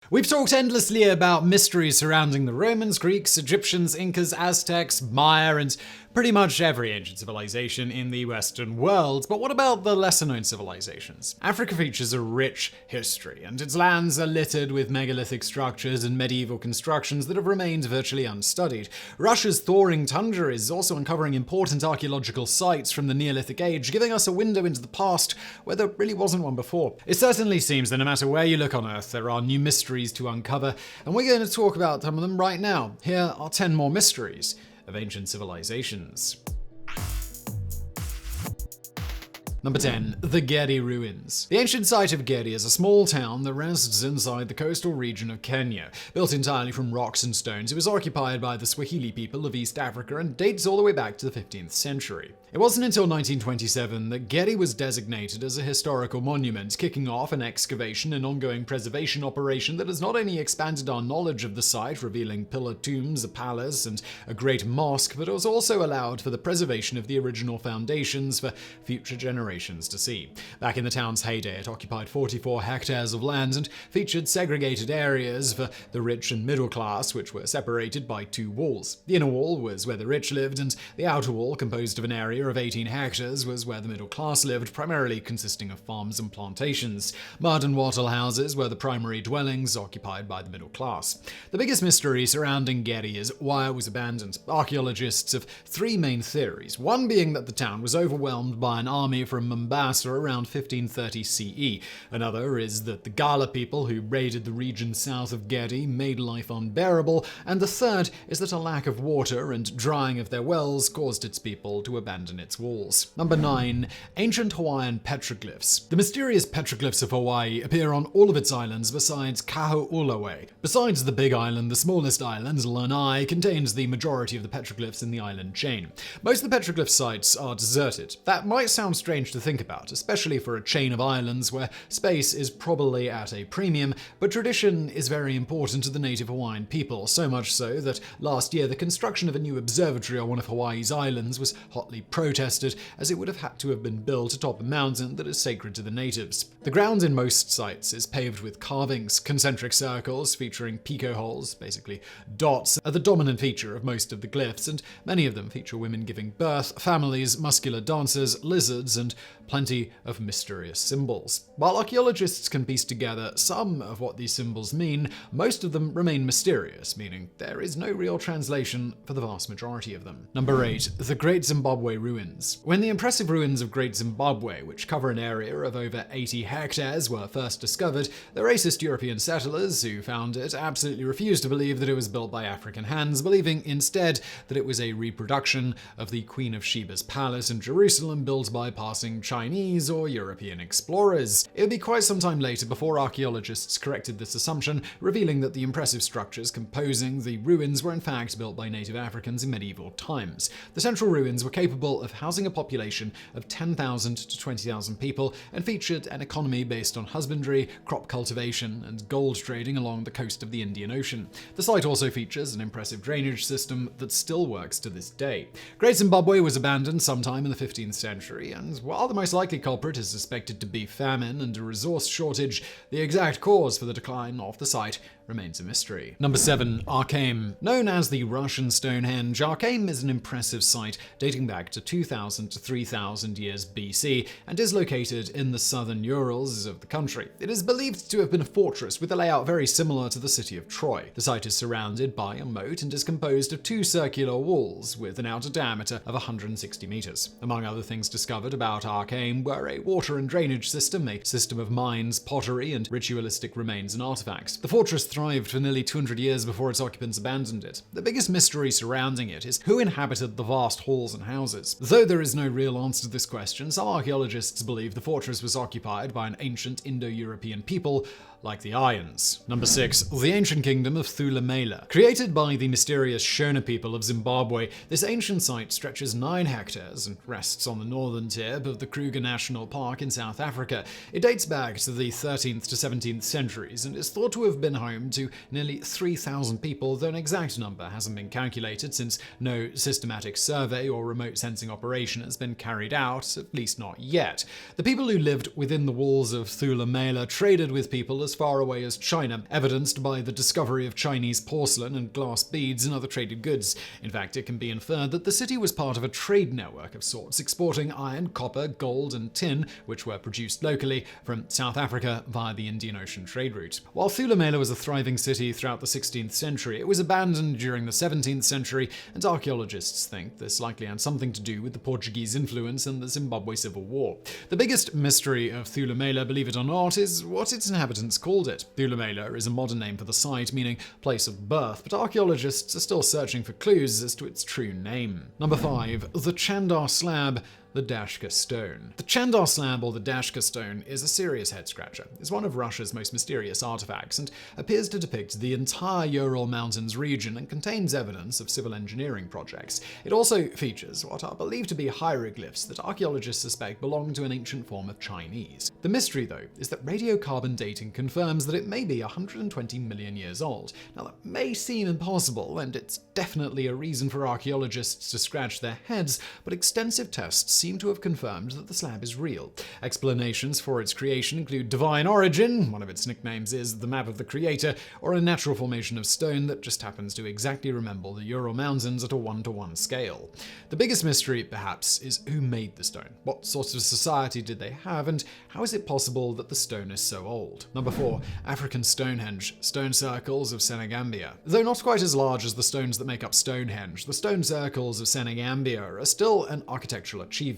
We've talked endlessly about mysteries surrounding the Romans, Greeks, Egyptians, Incas, Aztecs, Maya, and pretty much every ancient civilization in the Western world, but what about the lesser-known civilizations? Africa features a rich history, and its lands are littered with megalithic structures and medieval constructions that have remained virtually unstudied. Russia's thawing tundra is also uncovering important archaeological sites from the Neolithic age, giving us a window into the past where there really wasn't one before. It certainly seems that no matter where you look on Earth, there are new mysteries to uncover, and we're going to talk about some of them right now. Here are 10 more mysteries of ancient civilizations. Number 10. The Gedi Ruins. The ancient site of Gedi is a small town that rests inside the coastal region of Kenya. Built entirely from rocks and stones, it was occupied by the Swahili people of East Africa and dates all the way back to the 15th century. It wasn't until 1927 that Gedi was designated as a historical monument, kicking off an excavation and ongoing preservation operation that has not only expanded our knowledge of the site, revealing pillar tombs, a palace, and a great mosque, but has also allowed for the preservation of the original foundations for future generations to see. Back in the town's heyday, it occupied 44 hectares of land and featured segregated areas for the rich and middle class, which were separated by two walls. The inner wall was where the rich lived, and the outer wall, composed of an area of 18 hectares, was where the middle class lived, primarily consisting of farms and plantations. Mud and wattle houses were the primary dwellings occupied by the middle class. The biggest mystery surrounding Gedi is why it was abandoned. Archaeologists have three main theories, one being that the town was overwhelmed by an army from Mombasa around 1530 CE. Another is that the Gala people who raided the region south of Gedi made life unbearable, and the third is that a lack of water and drying of their wells caused its people to abandon its walls. Number 9. Ancient Hawaiian petroglyphs. The mysterious petroglyphs of Hawaii appear on all of its islands besides Kaho'olawe. Besides the Big Island, the smallest island, Lanai, contains the majority of the petroglyphs in the island chain. Most of the petroglyph sites are deserted. That might sound strange to think about, especially for a chain of islands where space is probably at a premium, but tradition is very important to the native Hawaiian people, so much so that last year the construction of a new observatory on one of Hawaii's islands was hotly protested, as it would have had to have been built atop a mountain that is sacred to the natives. The ground in most sites is paved with carvings. Concentric circles featuring pico holes, basically dots, are the dominant feature of most of the glyphs, and many of them feature women giving birth, families, muscular dancers, lizards, and plenty of mysterious symbols. While archaeologists can piece together some of what these symbols mean, most of them remain mysterious, meaning there is no real translation for the vast majority of them. Number 8. The Great Zimbabwe Ruins. When the impressive ruins of Great Zimbabwe, which cover an area of over 80 hectares, were first discovered, the racist European settlers who found it absolutely refused to believe that it was built by African hands, believing instead that it was a reproduction of the Queen of Sheba's palace in Jerusalem built by passing Chinese or European explorers. It would be quite some time later before archaeologists corrected this assumption, revealing that the impressive structures composing the ruins were in fact built by native Africans in medieval times. The central ruins were capable of housing a population of 10,000 to 20,000 people and featured an economy based on husbandry, crop cultivation, and gold trading along the coast of the Indian Ocean. The site also features an impressive drainage system that still works to this day. Great Zimbabwe was abandoned sometime in the 15th century, and while the most likely culprit is suspected to be famine and a resource shortage, the exact cause for the decline of the site remains a mystery. Number 7. Arcane. Known as the Russian Stonehenge, Arcane is an impressive site dating back to 2,000 to 3,000 years BC and is located in the southern Urals of the country. It is believed to have been a fortress with a layout very similar to the city of Troy. The site is surrounded by a moat and is composed of two circular walls with an outer diameter of 160 meters. Among other things discovered about Arcane were a water and drainage system, a system of mines, pottery, and ritualistic remains and artifacts. The fortress thrived for nearly 200 years before its occupants abandoned it. The biggest mystery surrounding it is who inhabited the vast halls and houses. Though there is no real answer to this question, some archaeologists believe the fortress was occupied by an ancient Indo-European people like the Ions. Number 6. The Ancient Kingdom of Thulamela. Created by the mysterious Shona people of Zimbabwe, this ancient site stretches 9 hectares and rests on the northern tip of the Kruger National Park in South Africa. It dates back to the 13th to 17th centuries and is thought to have been home to nearly 3,000 people, though an exact number hasn't been calculated since no systematic survey or remote sensing operation has been carried out, at least not yet. The people who lived within the walls of Thulamela traded with people as far away as China, evidenced by the discovery of Chinese porcelain and glass beads and other traded goods. In fact, it can be inferred that the city was part of a trade network of sorts, exporting iron, copper, gold, and tin, which were produced locally, from South Africa via the Indian Ocean trade route. While Thulamela was a thriving city throughout the 16th century, it was abandoned during the 17th century, and archaeologists think this likely had something to do with the Portuguese influence in the Zimbabwe Civil War. The biggest mystery of Thulamela, believe it or not, is what its inhabitants called it. Thulamela is a modern name for the site, meaning place of birth, but archaeologists are still searching for clues as to its true name. Number 5. The Chandar Slab, the Dashka Stone. The Chandar Slab, or the Dashka Stone, is a serious head-scratcher. It's one of Russia's most mysterious artifacts and appears to depict the entire Ural Mountains region and contains evidence of civil engineering projects. It also features what are believed to be hieroglyphs that archaeologists suspect belong to an ancient form of Chinese. The mystery, though, is that radiocarbon dating confirms that it may be 120 million years old. Now, that may seem impossible, and it's definitely a reason for archaeologists to scratch their heads, but extensive tests seem to have confirmed that the slab is real. Explanations for its creation include divine origin, one of its nicknames is the map of the creator, or a natural formation of stone that just happens to exactly resemble the Ural Mountains at a 1-to-1 scale. The biggest mystery, perhaps, is who made the stone. What sort of society did they have, and how is it possible that the stone is so old? Number 4. African Stonehenge, stone circles of Senegambia. Though not quite as large as the stones that make up Stonehenge, the stone circles of Senegambia are still an architectural achievement.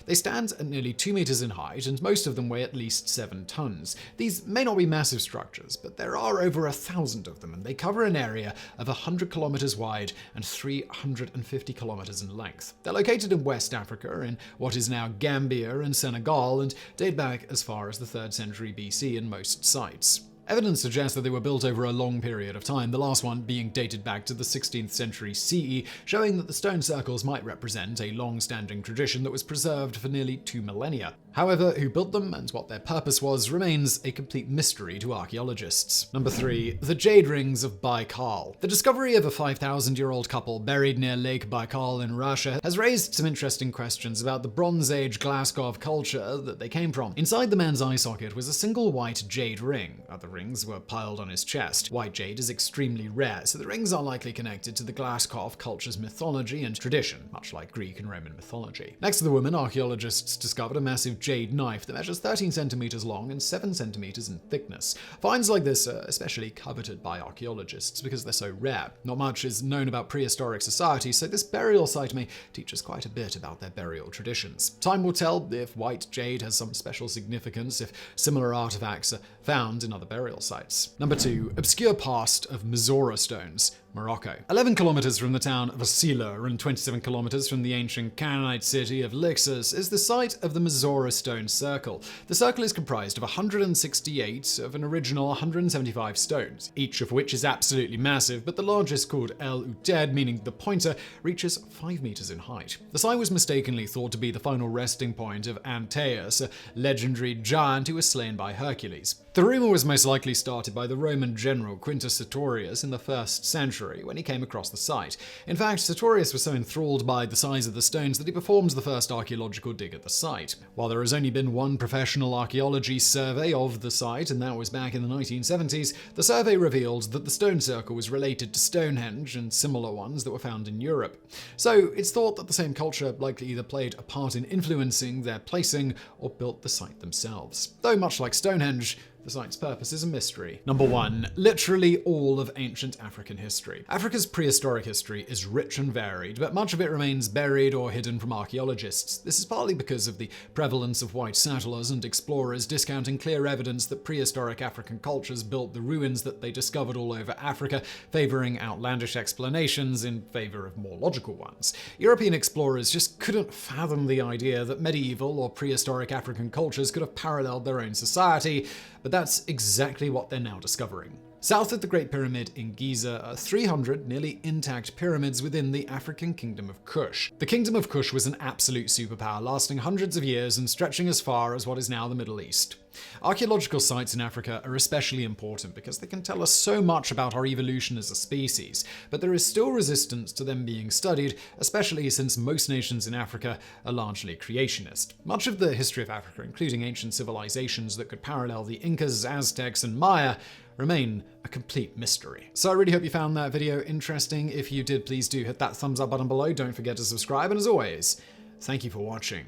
They stand at nearly 2 meters in height, and most of them weigh at least 7 tons. These may not be massive structures, but there are over 1,000 of them, and they cover an area of 100 kilometers wide and 350 kilometers in length. They're located in West Africa, in what is now Gambia and Senegal, and date back as far as the 3rd century BC in most sites. Evidence suggests that they were built over a long period of time, the last one being dated back to the 16th century CE, showing that the stone circles might represent a long-standing tradition that was preserved for nearly 2 millennia. However, who built them and what their purpose was remains a complete mystery to archaeologists. Number 3. The Jade Rings of Baikal. The discovery of a 5,000-year-old couple buried near Lake Baikal in Russia has raised some interesting questions about the Bronze Age Glaskov culture that they came from. Inside the man's eye socket was a single white jade ring. Other rings were piled on his chest. White jade is extremely rare, so the rings are likely connected to the Glaskov culture's mythology and tradition, much like Greek and Roman mythology. Next to the woman, archaeologists discovered a massive jade knife that measures 13 centimeters long and 7 centimeters in thickness. Finds like this are especially coveted by archaeologists because they're so rare. Not much is known about prehistoric society, so this burial site may teach us quite a bit about their burial traditions. Time will tell if white jade has some special significance, if similar artifacts are found in other burial sites. Number 2. Obscure past of Mizora stones, Morocco. 11 kilometers from the town of Asila and 27 kilometers from the ancient Canaanite city of Lixus is the site of the Mizora stone circle. The circle is comprised of 168 of an original 175 stones, each of which is absolutely massive, but the largest, called El Uted, meaning the pointer, reaches 5 meters in height. The site was mistakenly thought to be the final resting point of Antaeus, a legendary giant who was slain by Hercules. The rumor was most likely started by the Roman general Quintus Sertorius in the 1st century when he came across the site. In fact, Sertorius was so enthralled by the size of the stones that he performed the first archaeological dig at the site. While there has only been one professional archaeology survey of the site, and that was back in the 1970s, the survey revealed that the stone circle was related to Stonehenge and similar ones that were found in Europe. So it's thought that the same culture likely either played a part in influencing their placing or built the site themselves. Though much like Stonehenge, the site's purpose is a mystery. Number 1. Literally all of ancient African history. Africa's prehistoric history is rich and varied, but much of it remains buried or hidden from archaeologists. This is partly because of the prevalence of white settlers and explorers discounting clear evidence that prehistoric African cultures built the ruins that they discovered all over Africa, favoring outlandish explanations in favor of more logical ones. European explorers just couldn't fathom the idea that medieval or prehistoric African cultures could have paralleled their own society, but that's exactly what they're now discovering. South of the Great Pyramid in Giza are 300 nearly intact pyramids within the African Kingdom of Kush. The Kingdom of Kush was an absolute superpower, lasting hundreds of years and stretching as far as what is now the Middle East. Archaeological sites in Africa are especially important because they can tell us so much about our evolution as a species, but there is still resistance to them being studied, especially since most nations in Africa are largely creationist. Much of the history of Africa, including ancient civilizations that could parallel the Incas, Aztecs, and Maya, remain a complete mystery. So I really hope you found that video interesting. If you did, please do hit that thumbs up button below. Don't forget to subscribe, and as always, thank you for watching.